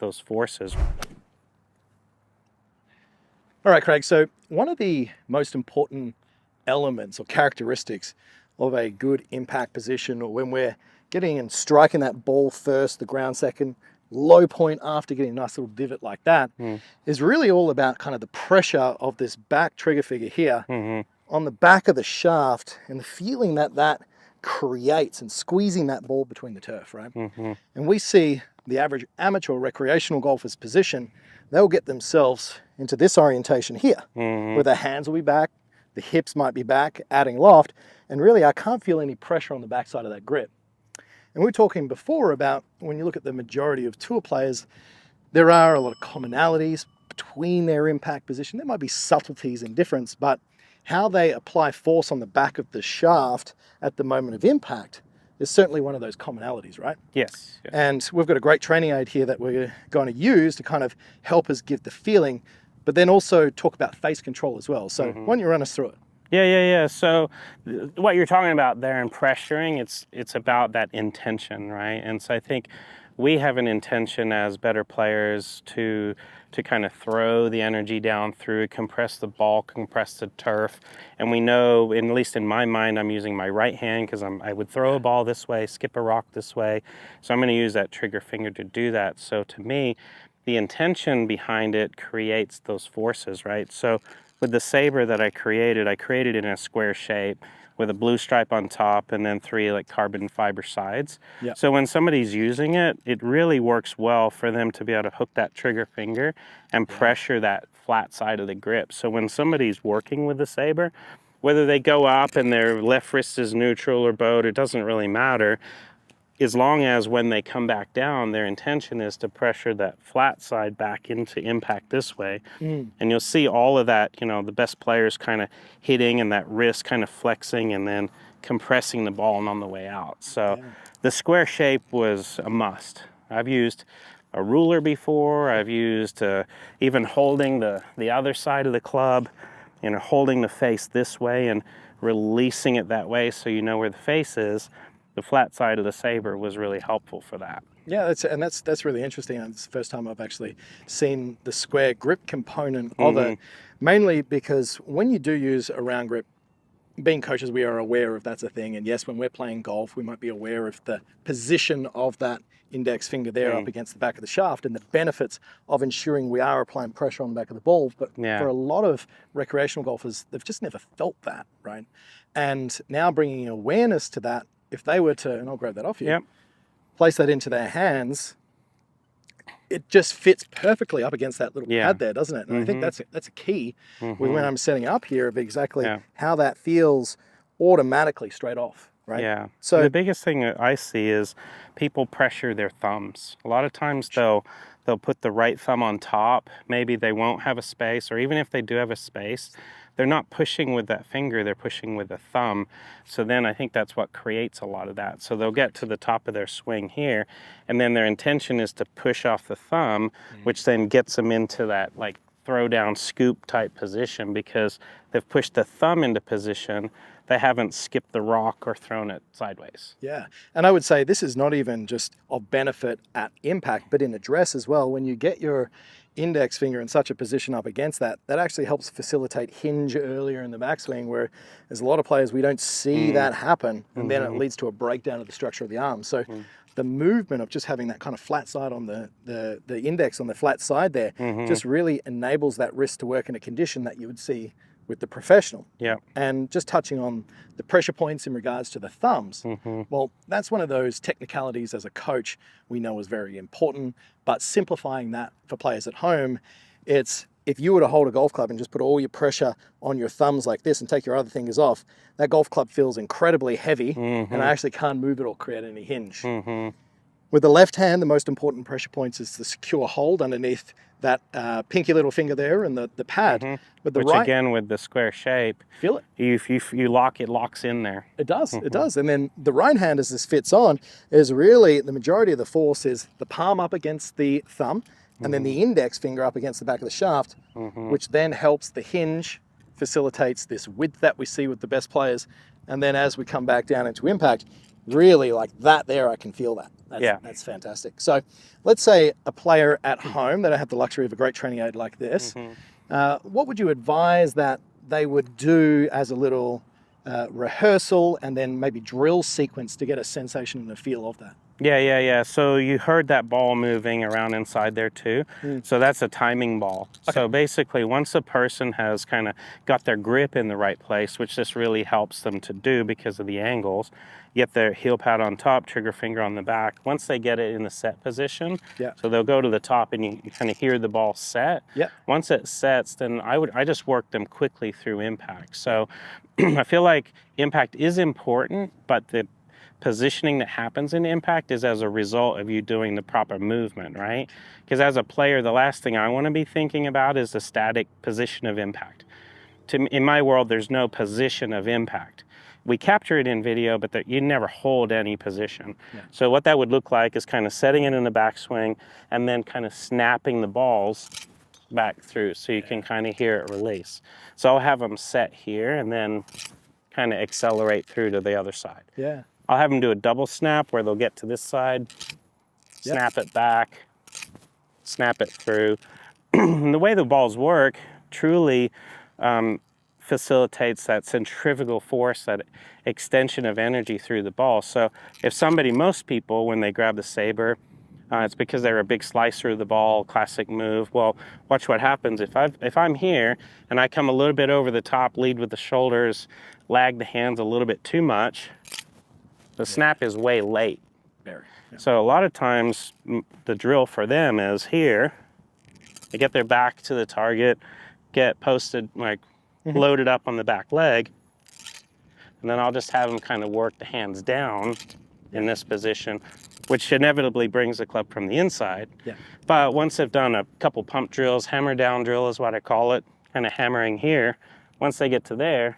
those forces. All right, Craig. So one of the most important elements or characteristics of a good impact position, or when we're getting and striking that ball first, the ground second, low point after getting a nice little divot like that, is really all about kind of the pressure of this back trigger figure here on the back of the shaft and the feeling that that creates and squeezing that ball between the turf, right? And we see the average amateur recreational golfer's position, they'll get themselves into this orientation here, where their hands will be back, the hips might be back, adding loft, and really I can't feel any pressure on the backside of that grip. And we were talking before about when you look at the majority of tour players, there are a lot of commonalities between their impact position. There might be subtleties in difference, but how they apply force on the back of the shaft at the moment of impact is certainly one of those commonalities, right? Yes. And we've got a great training aid here that we're going to use to kind of help us give the feeling, but then also talk about face control as well. So why don't you run us through it? Yeah. So what you're talking about there in pressuring, it's about that intention, right? And so I think we have an intention as better players to kind of throw the energy down through, compress the ball, compress the turf. And we know, at least in my mind, I'm using my right hand because I would throw a ball this way, skip a rock this way. So I'm going to use that trigger finger to do that. So to me, the intention behind it creates those forces, right? So with the saber that I created it in a square shape with a blue stripe on top and then 3 like carbon fiber sides. Yep. So when somebody's using it, it really works well for them to be able to hook that trigger finger and pressure that flat side of the grip. So when somebody's working with the saber, whether they go up and their left wrist is neutral or bowed, it doesn't really matter, as long as when they come back down, their intention is to pressure that flat side back into impact this way. And you'll see all of that, the best players kind of hitting and that wrist kind of flexing and then compressing the ball on the way out. So the square shape was a must. I've used a ruler before. I've used even holding the other side of the club, holding the face this way and releasing it that way so you know where the face is. The flat side of the saber was really helpful for that. Yeah, that's really interesting. It's the first time I've actually seen the square grip component of it, mainly because when you do use a round grip, being coaches, we are aware of that's a thing. And yes, when we're playing golf, we might be aware of the position of that index finger there up against the back of the shaft and the benefits of ensuring we are applying pressure on the back of the ball. But for a lot of recreational golfers, they've just never felt that, right? And now bringing awareness to that, if they were to, and I'll grab that off you, place that into their hands, it just fits perfectly up against that little pad there, doesn't it? And I think that's a key with when I'm setting up here of exactly how that feels automatically straight off, right? Yeah. So the biggest thing that I see is people pressure their thumbs. A lot of times they'll put the right thumb on top. Maybe they won't have a space, or even if they do have a space, they're not pushing with that finger, they're pushing with the thumb. So then I think that's what creates a lot of that. So they'll get to the top of their swing here, and then their intention is to push off the thumb, which then gets them into that like throw down scoop type position because they've pushed the thumb into position. They haven't skipped the rock or thrown it sideways. Yeah, and I would say this is not even just of benefit at impact, but in address as well. When you get your index finger in such a position up against that actually helps facilitate hinge earlier in the backswing, where there's a lot of players, we don't see that happen, and then it leads to a breakdown of the structure of the arm. So the movement of just having that kind of flat side on the index on the flat side there just really enables that wrist to work in a condition that you would see with the professional. Yeah. And just touching on the pressure points in regards to the thumbs, well, that's one of those technicalities as a coach we know is very important, but simplifying that for players at home, it's if you were to hold a golf club and just put all your pressure on your thumbs like this and take your other fingers off, that golf club feels incredibly heavy and I actually can't move it or create any hinge. With the left hand, the most important pressure points is the secure hold underneath that pinky little finger there and the pad. But the Which right, again, with the square shape, feel it. If you lock, it locks in there. It does, it does. And then the right hand, as this fits on, is really the majority of the force is the palm up against the thumb and then the index finger up against the back of the shaft, which then helps the hinge, facilitates this width that we see with the best players. And then as we come back down into impact, really like that there, I can feel that. That's fantastic. So let's say a player at home, they don't have the luxury of a great training aid like this. What would you advise that they would do as a little rehearsal and then maybe drill sequence to get a sensation and a feel of that? Yeah. So you heard that ball moving around inside there too. So that's a timing ball. Okay. So basically, once a person has kind of got their grip in the right place, which this really helps them to do because of the angles, get their heel pad on top, trigger finger on the back. Once they get it in the set position, so they'll go to the top and you kind of hear the ball set. Once it sets, then I just work them quickly through impact. So I feel like impact is important, but the positioning that happens in impact is as a result of you doing the proper movement, right? Because as a player, the last thing I want to be thinking about is the static position of impact. In my world, there's no position of impact. We capture it in video, but you never hold any position. So what that would look like is kind of setting it in the backswing and then kind of snapping the balls back through so you can kind of hear it release. So I'll have them set here and then kind of accelerate through to the other side. I'll have them do a double snap where they'll get to this side, snap it back, snap it through. And the way the balls work truly facilitates that centrifugal force, that extension of energy through the ball. So if most people, when they grab the saber, it's because they're a big slicer of the ball, classic move. Well, watch what happens. If I'm here and I come a little bit over the top, lead with the shoulders, lag the hands a little bit too much, the snap is way late. So a lot of times the drill for them is here, they get their back to the target, get posted, like loaded up on the back leg, and then I'll just have them kind of work the hands down in this position, which inevitably brings the club from the inside. But once they've done a couple pump drills, hammer down drill is what I call it, kind of hammering here, once they get to there,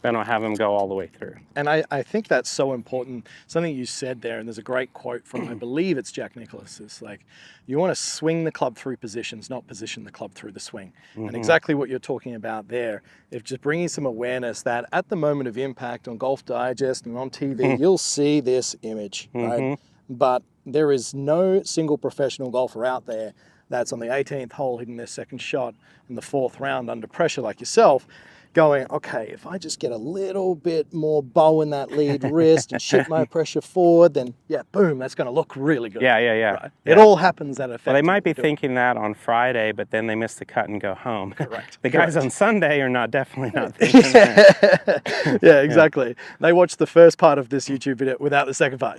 then I'll have them go all the way through. And I think that's so important. Something you said there, and there's a great quote from, I believe it's Jack Nicklaus, it's like, you want to swing the club through positions, not position the club through the swing. And exactly what you're talking about there, if just bringing some awareness that at the moment of impact on Golf Digest and on TV, you'll see this image, right? But there is no single professional golfer out there that's on the 18th hole hitting their second shot in the 4th round under pressure like yourself, going, okay, if I just get a little bit more bow in that lead wrist and shift my pressure forward, then boom, that's going to look really good. Right? It all happens at effect. Well, they might be thinking that on Friday, but then they miss the cut and go home. The guys on Sunday are definitely not thinking that. Exactly. They watch the first part of this YouTube video without the second part.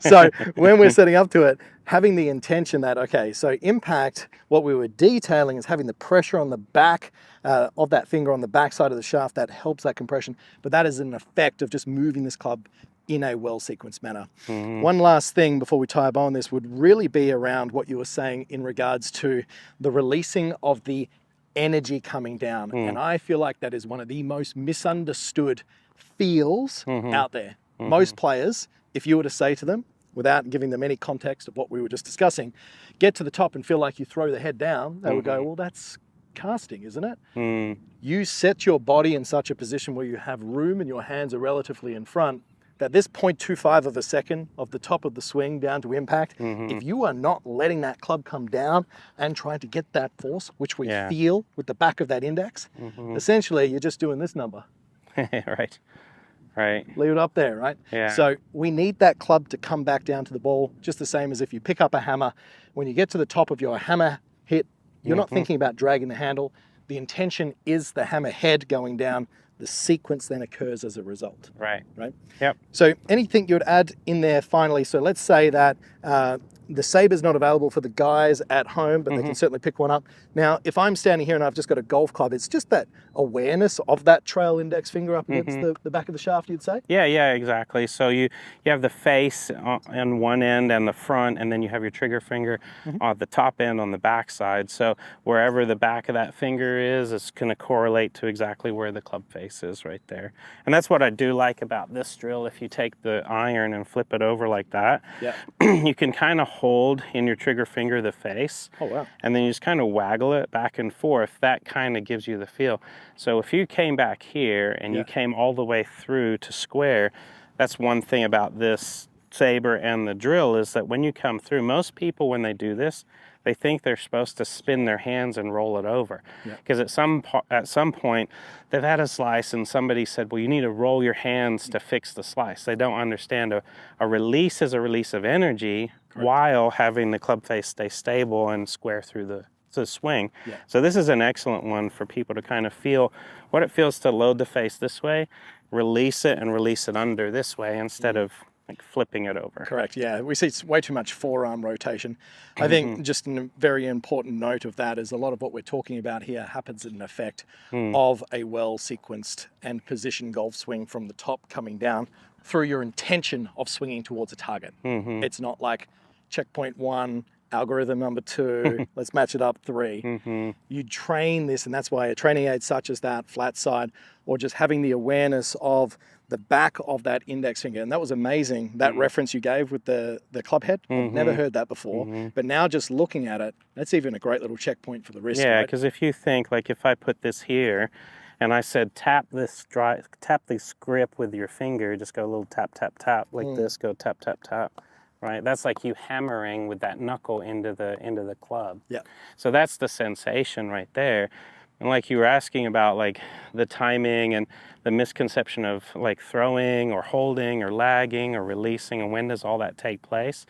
So when we're setting up to it, having the intention that, okay, so impact, what we were detailing is having the pressure on the back of that finger on the back side of the shaft that helps that compression, but that is an effect of just moving this club in a well-sequenced manner. One last thing before we tie a bow on this would really be around what you were saying in regards to the releasing of the energy coming down. And I feel like that is one of the most misunderstood feels out there. Most players, if you were to say to them, without giving them any context of what we were just discussing, get to the top and feel like you throw the head down, they would go, well, that's casting, isn't it? You set your body in such a position where you have room and your hands are relatively in front, that this 0.25 of a second of the top of the swing down to impact, if you are not letting that club come down and trying to get that force, which we feel with the back of that index, essentially you're just doing this number. Right. Leave it up there, right? So we need that club to come back down to the ball, just the same as if you pick up a hammer. When you get to the top of your hammer hit, you're not thinking about dragging the handle. The intention is the hammer head going down. The sequence then occurs as a result. Right. Yep. So anything you would add in there finally? So let's say that the saber's not available for the guys at home, but they can certainly pick one up. Now, if I'm standing here and I've just got a golf club, it's just that awareness of that trail index finger up against the back of the shaft, you'd say? Yeah, exactly. So you have the face on one end and the front, and then you have your trigger finger on the top end on the back side. So wherever the back of that finger is, it's going to correlate to exactly where the club face is right there. And that's what I do like about this drill. If you take the iron and flip it over like that, you can kind of hold in your trigger finger the face. And then you just kind of waggle it back and forth. That kind of gives you the feel. So if you came back here and you came all the way through to square, that's one thing about this saber and the drill, is that when you come through, most people when they do this, they think they're supposed to spin their hands and roll it over. Because at some point they've had a slice and somebody said, well, you need to roll your hands to fix the slice. They don't understand a release is a release of energy. Correct. While having the club face stay stable and square through the swing. So this is an excellent one for people to kind of feel what it feels to load the face this way, release it and release it under this way instead of like flipping it over. Correct, yeah. We see way too much forearm rotation. I think just a very important note of that is a lot of what we're talking about here happens in effect of a well-sequenced and positioned golf swing from the top coming down through your intention of swinging towards a target. It's not like checkpoint 1, algorithm number 2, let's match it up 3. You train this, and that's why a training aid such as that, flat side, or just having the awareness of the back of that index finger. And that was amazing, that reference you gave with the club head. I've never heard that before. But now just looking at it, that's even a great little checkpoint for the wrist. Yeah, because if you think, like if I put this here and I said tap this grip with your finger, just go a little tap, tap, tap, like this, go tap, tap, tap. Right, that's like you hammering with that knuckle into the club. Yeah. So that's the sensation right there. And like you were asking about like the timing and the misconception of like throwing or holding or lagging or releasing, and when does all that take place?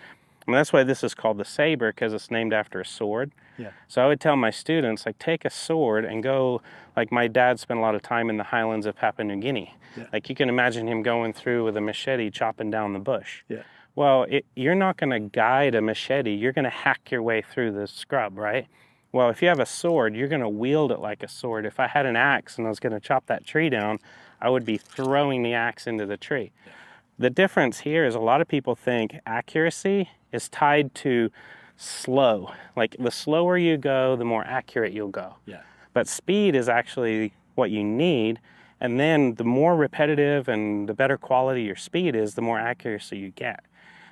I mean, that's why this is called the saber, because it's named after a sword. Yeah. So I would tell my students, like, take a sword and go, like my dad spent a lot of time in the highlands of Papua New Guinea. Yeah. Like you can imagine him going through with a machete chopping down the bush. Yeah. Well, you're not going to guide a machete. You're going to hack your way through the scrub, right? Well, if you have a sword, you're going to wield it like a sword. If I had an axe and I was going to chop that tree down, I would be throwing the axe into the tree. Yeah. The difference here is a lot of people think accuracy is tied to slow. Like the slower you go, the more accurate you'll go. Yeah. But speed is actually what you need. And then the more repetitive and the better quality your speed is, the more accuracy you get.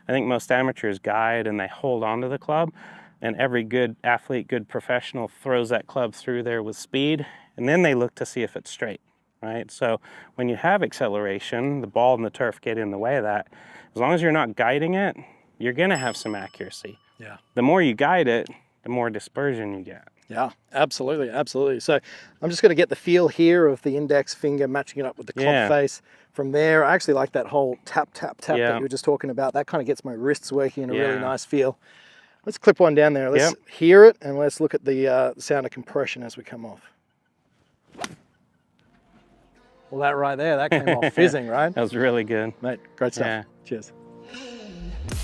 I think most amateurs guide and they hold on to the club, and every good athlete, good professional throws that club through there with speed, and then they look to see if it's straight, right? So when you have acceleration, the ball and the turf get in the way of that. As long as you're not guiding it, you're gonna have some accuracy. Yeah. The more you guide it, the more dispersion you get. Yeah, absolutely, absolutely. So I'm just going to get the feel here of the index finger matching it up with the club face. From there, I actually like that whole tap, tap, tap that you were just talking about. That kind of gets my wrists working in a really nice feel. Let's clip one down there. Let's hear it, and let's look at the sound of compression as we come off. Well, that right there, that came off fizzing, right? That was really good. Mate, great stuff. Yeah. Cheers.